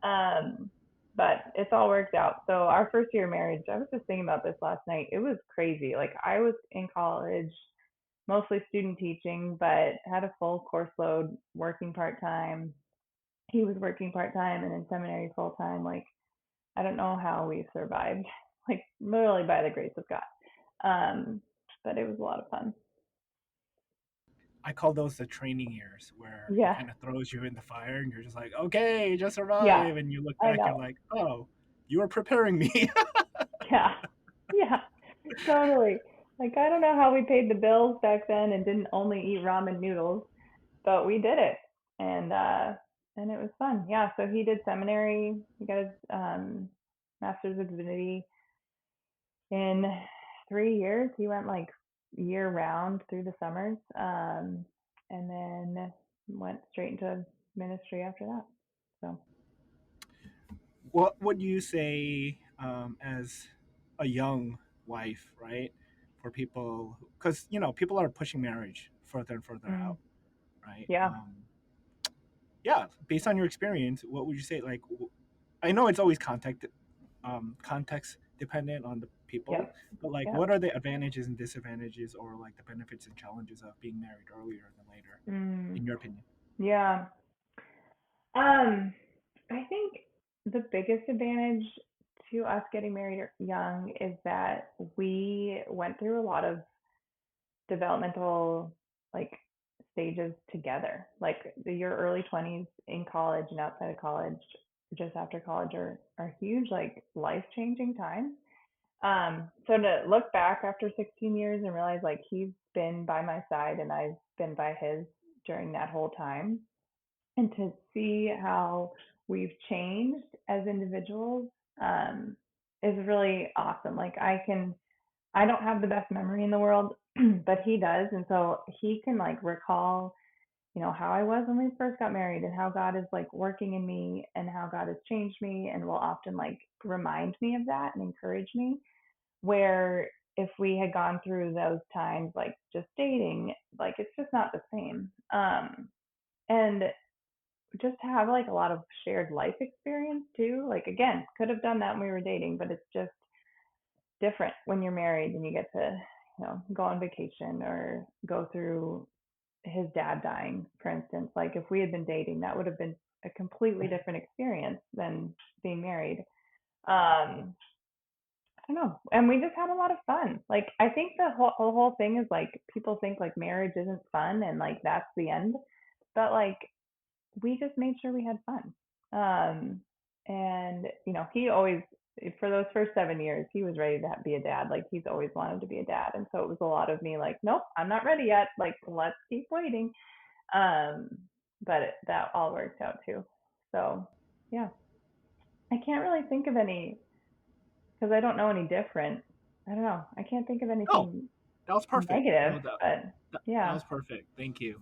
Um, but it's all worked out. So our first year of marriage, I was just thinking about this last night. It was crazy. Like I was in college, mostly student teaching, but had a full course load, working part time. He was working part time and in seminary full time. Like I don't know how we survived, like literally by the grace of God. Um, but it was a lot of fun. I call those the training years where he Yeah, kind of throws you in the fire and you're just like, okay, just yeah, survive. And you look I back and know. you're like, oh, you were preparing me. Yeah, yeah, totally. Like I don't know how we paid the bills back then and didn't only eat ramen noodles, but we did it, and it was fun. Yeah, so he did seminary. He got his master's of divinity in 3 years. He went like year round through the summers, and then went straight into ministry after that. So, What would you say as a young wife, right? For people, because, people are pushing marriage further and further mm, out, right? yeah, Yeah, based on your experience, what would you say? Like, I know it's always context dependent on the people, yep, but like, yep. what are the advantages and disadvantages, or like the benefits and challenges of being married earlier than later, Mm, in your opinion? yeah. Um, I think the biggest advantage to us getting married young is that we went through a lot of developmental like stages together. Like your early 20s in college and outside of college, just after college are huge, like life changing times. So to look back after 16 years and realize like he's been by my side and I've been by his during that whole time, and to see how we've changed as individuals, um, is really awesome. Like I don't have the best memory in the world, but he does. And so he can like recall, how I was when we first got married and how God is like working in me and how God has changed me and will often like remind me of that and encourage me. Where if we had gone through those times, like just dating, like it's just not the same. And just to have like a lot of shared life experience too. Like again, could have done that when we were dating, but it's just different when you're married and you get to, go on vacation or go through his dad dying, for instance. Like if we had been dating, that would have been a completely different experience than being married. I don't know. And we just had a lot of fun. Like I think the whole thing is like people think like marriage isn't fun and like that's the end. But like we just made sure we had fun. And he always for those first 7 years, he was ready to be a dad. Like he's always wanted to be a dad, and so it was a lot of me like, nope, I'm not ready yet. Like let's keep waiting. Um, but that all worked out too. So yeah, I can't really think of any because I don't know any different. I don't know. I can't think of Oh, anything that was perfect. negative, No, that but that yeah, was perfect. Thank you.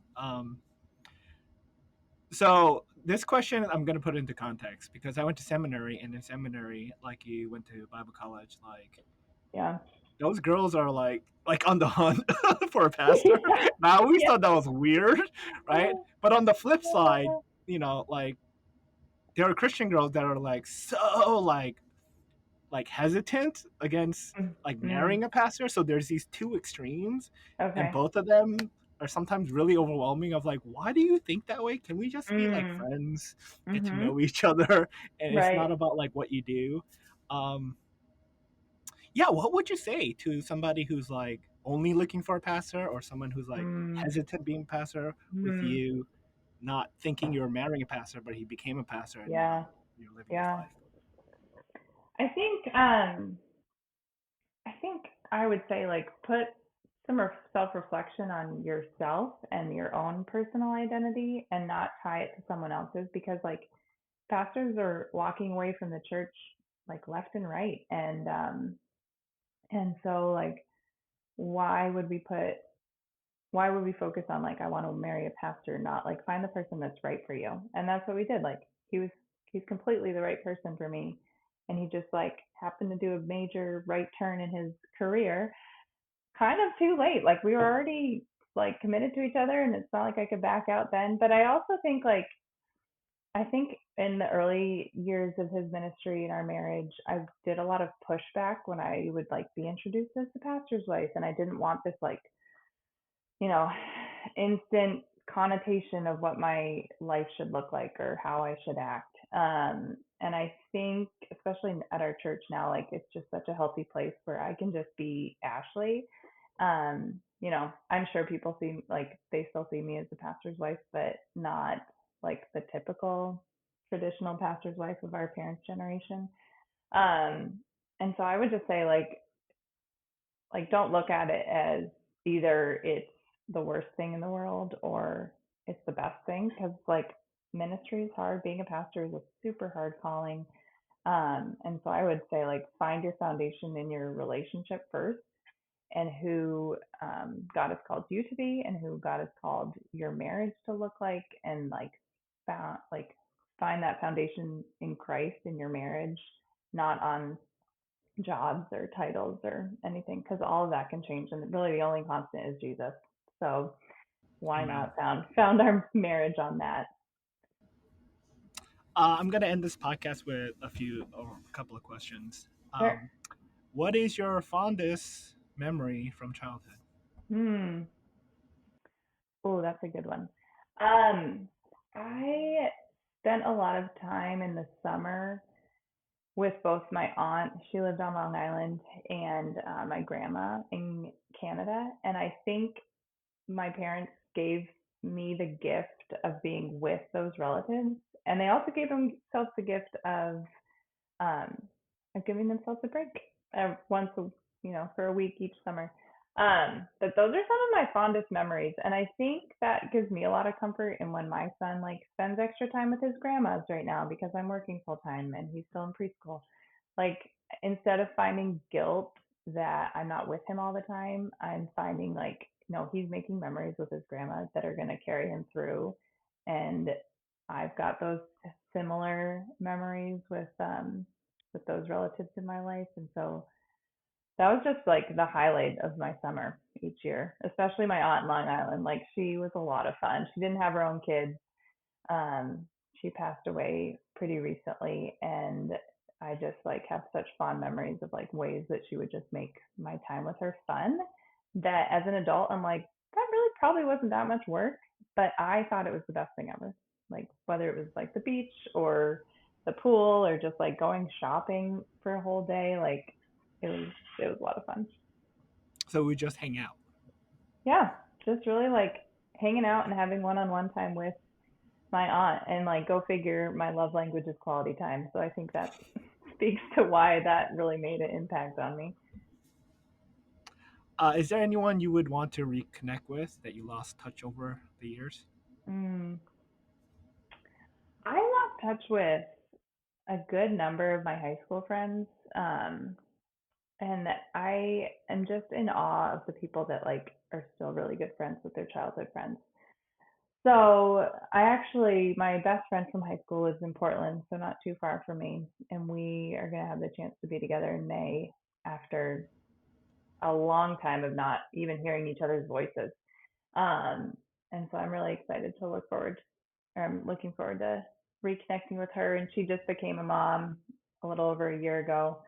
So this question I'm gonna put into context because I went to seminary, and in seminary, like you went to Bible college, like yeah, those girls are like on the hunt for a pastor. Now I always yeah, thought that was weird, right? But on the flip side, yeah. like there are Christian girls that are like so like hesitant against Mm, like mm, marrying a pastor. So there's these two extremes, and okay. both of them are sometimes really overwhelming. Of like, why do you think that way? Can we just be like Mm, friends, get to mhm. know each other, and it's Right. not about like what you do? Um, yeah, what would you say to somebody who's like only looking for a pastor, or someone who's like Mm, hesitant being a pastor with mm, you, not thinking you're marrying a pastor, but he became a pastor and yeah. now you're living his Yeah. life? I think I think I would say like put some self-reflection on yourself and your own personal identity and not tie it to someone else's because like pastors are walking away from the church like left and right and so like why would we put why would we focus on like I want to marry a pastor, not like find the person that's right for you? And that's what we did. Like he's completely the right person for me. And he just like happened to do a major right turn in his career kind of too late. Like we were already like committed to each other and it's not like I could back out then. But I also think like I think in the early years of his ministry and our marriage, I did a lot of pushback when I would like be introduced as the pastor's wife and I didn't want this like you know, instant connotation of what my life should look like or how I should act. And I think, especially at our church now, like it's just such a healthy place where I can just be Ashley. I'm sure people see like they still see me as the pastor's wife, but not like the typical traditional pastor's wife of our parents' generation. Um, and so I would just say like don't look at it as either it's the worst thing in the world or it's the best thing because like ministry is hard, being a pastor is a super hard calling, and so I would say like find your foundation in your relationship first and who God has called you to be and who God has called your marriage to look like and like find that foundation in Christ in your marriage, not on jobs or titles or anything because all of that can change and really the only constant is Jesus. So why Amen. not found our marriage on that? I'm gonna end this podcast with a few or a couple of questions. Sure. What is your fondest memory from childhood? Hmm. Oh, that's a good one. Um, I spent a lot of time in the summer with both my aunt, she lived on Long Island, and my grandma in Canada. And I think my parents gave me the gift of being with those relatives, and they also gave themselves the gift um, of giving themselves a break once, for a week each summer. But those are some of my fondest memories, and I think that gives me a lot of comfort. And when my son like spends extra time with his grandmas right now because I'm working full time and he's still in preschool, like instead of finding guilt that I'm not with him all the time, I'm finding like, he's making memories with his grandma that are going to carry him through. And I've got those similar memories with those relatives in my life. And so that was just like the highlight of my summer each year, especially my aunt in Long Island. Like she was a lot of fun. She didn't have her own kids, she passed away pretty recently, and I just like have such fond memories of like ways that she would just make my time with her fun. That as an adult, I'm like, that really probably wasn't that much work, but I thought it was the best thing ever. Like whether it was like the beach or the pool or just like going shopping for a whole day, like it was it was a lot of fun. So we just hang out. Yeah, just really like hanging out and having one-on-one time with my aunt and like go figure my love language is quality time. So I think that's speaks to why that really made an impact on me. Is there anyone you would want to reconnect with that you lost touch over the years? Mm. I lost touch with a good number of my high school friends. Um, and I am just in awe of the people that like are still really good friends with their childhood friends. So I actually, my best friend from high school lives in Portland, so not too far from me, and we are gonna have the chance to be together in May after a long time of not even hearing each other's voices. Um, and so I'm really excited to look forward, or I'm looking forward to reconnecting with her. And she just became a mom a little over a year ago,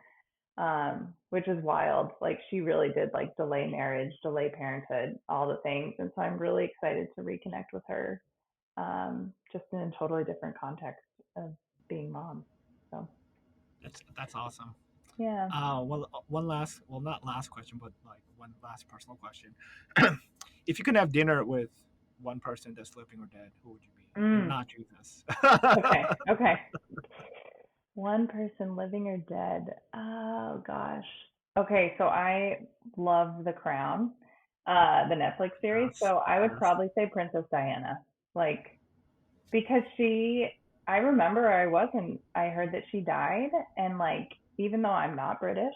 which is wild. Like she really did like delay marriage, delay parenthood, all the things. And so I'm really excited to reconnect with her, just in a totally different context of being mom. So That's awesome. yeah. One last, well, not last question, but like one last personal question. If you could have dinner with one person that's living or dead, who would you be? And Mm, not Jesus. okay. Okay. One person living or dead. Oh gosh. Okay, so I love The Crown, the Netflix series. Yes, So I would yes. probably say Princess Diana. Like because I remember I heard that she died, and like even though I'm not British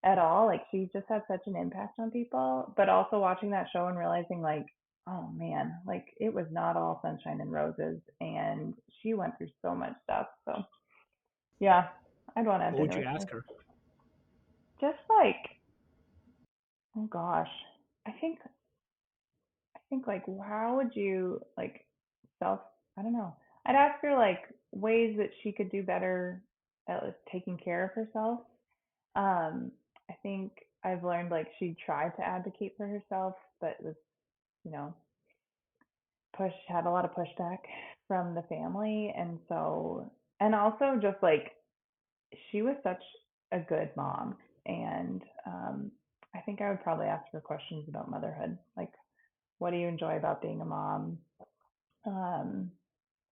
at all, like she just had such an impact on people. But also watching that show and realizing like, oh man, like it was not all sunshine and roses, and she went through so much stuff. So yeah, I'd want to have What would dinner you with her. ask her? Just like, oh gosh, I think I think like how would you like self I don't know. I'd ask her like ways that she could do better at like, taking care of herself. Um, I think I've learned like she tried to advocate for herself, but was, you know, had a lot of pushback from the family. And so, and also just like she was such a good mom. And I think I would probably ask her questions about motherhood. Like, what do you enjoy about being a mom? Um,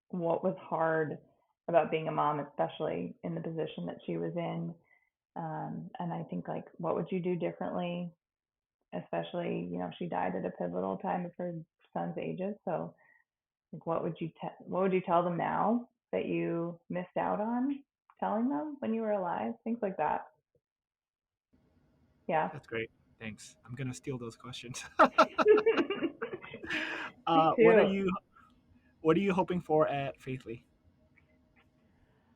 what was hard about being a mom, especially in the position that she was in. And I think like, what would you do differently? Especially, you know, she died at a pivotal time of her son's ages. So, like, what would you tell them now that you missed out on telling them when you were alive? Things like that. Yeah. That's great. Thanks. I'm gonna steal those questions. Me What are too. you What are you hoping for at Faithly?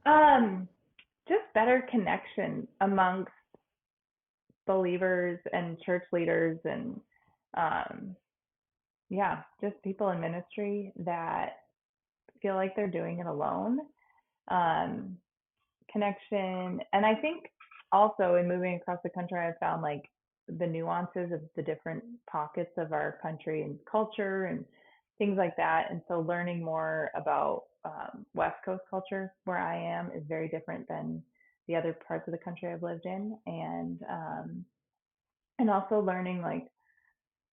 Um, just better connection amongst believers and church leaders and um, yeah, just people in ministry that feel like they're doing it alone. Um, connection. And I think also in moving across the country, I've found like the nuances of the different pockets of our country and culture and things like that. And so learning more about West Coast culture where I am is very different than the other parts of the country I've lived in. And also learning like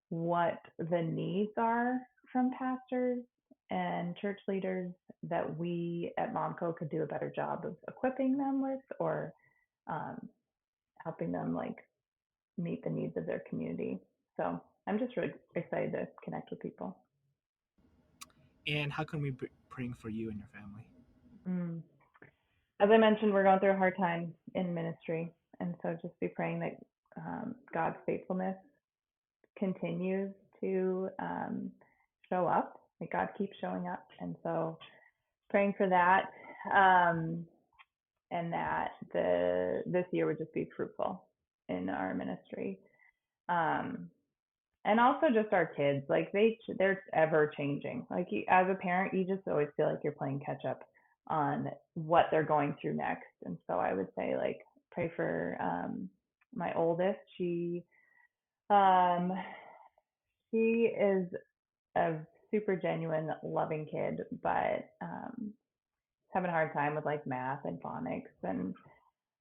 what the needs are from pastors and church leaders that we at MomCo could do a better job of equipping them with or um, helping them like meet the needs of their community. So I'm just really excited to connect with people. And how can we be praying for you and your family? Mm. As I mentioned, we're going through a hard time in ministry. And so just be praying that God's faithfulness continues to show up, that God keeps showing up. And so praying for that, um, and that this year would just be fruitful in our ministry. Um, and also just our kids, like they're ever changing. Like as a parent, you just always feel like you're playing catch up on what they're going through next. And so I would say like pray for my oldest. Um, she is a super genuine, loving kid, but having a hard time with like math and phonics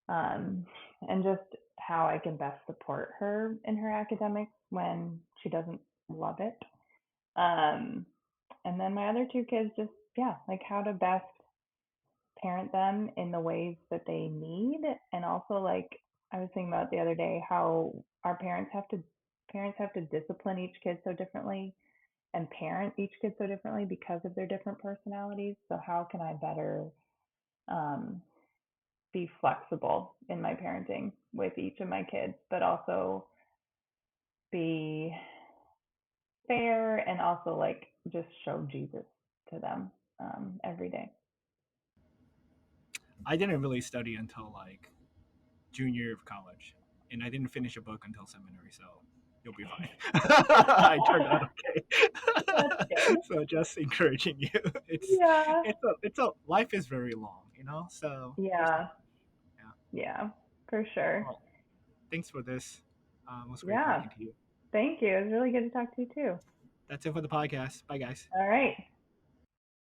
um, and just how I can best support her in her academics when she doesn't love it. Um, and then my other two kids just, yeah, like how to best parent them in the ways that they need. And also, like, I was thinking about the other day how our parents have to discipline each kid so differently and parent each kid so differently because of their different personalities. So how can I better um, be flexible in my parenting with each of my kids, but also be fair and also like just show Jesus to them every day. I didn't really study until like junior year of college, and I didn't finish a book until seminary, so you'll be fine. I turned out That's okay. good. So just encouraging you. Yeah. It's a life is very long, you know. So there's Yeah. that. Yeah. Yeah. For sure. Well, thanks for this. It was great Yeah. talking to you. Thank you. It was really good to talk to you too. That's it for the podcast. Bye, guys. All right.